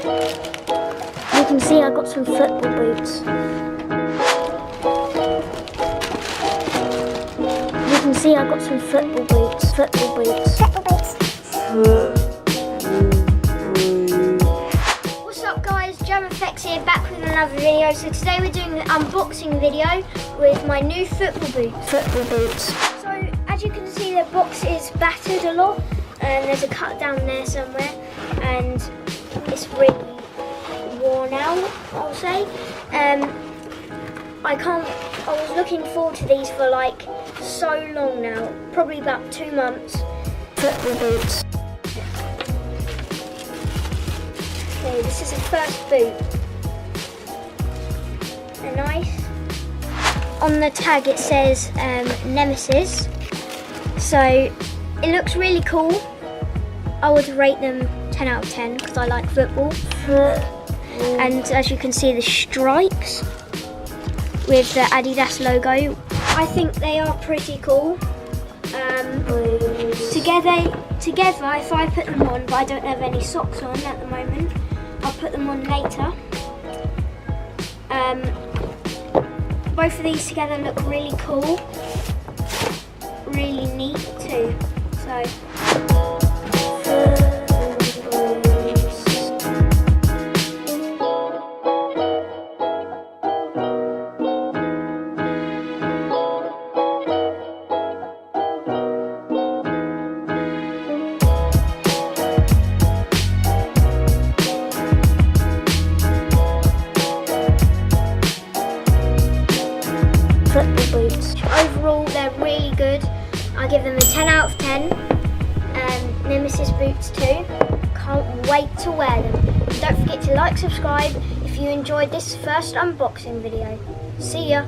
You can see I got some football boots. You can see I got some football boots. Football boots. Football boots. What's up guys, JamFX here, back with another video. So today we're doing an unboxing video with my new football boots. Football boots. So as you can see, the box is battered a lot and there's a cut down there somewhere and it's really worn out, I'll say. I was looking forward to these for like so long now, probably about 2 months. Football boots. Okay, this is the first boot. They're nice. On the tag it says Nemeziz. So it looks really cool. I would rate them 10 out of 10 because I like football. And as you can see, the stripes with the Adidas logo. I think they are pretty cool. Together, if I put them on, but I don't have any socks on at the moment, I'll put them on later. Both of these together look really cool, really neat too. So. Football boots. Overall, they're really good. I give them a 10 out of 10. Nemeziz boots too. Can't wait to wear them. Don't forget to like, subscribe if you enjoyed this first unboxing video. See ya.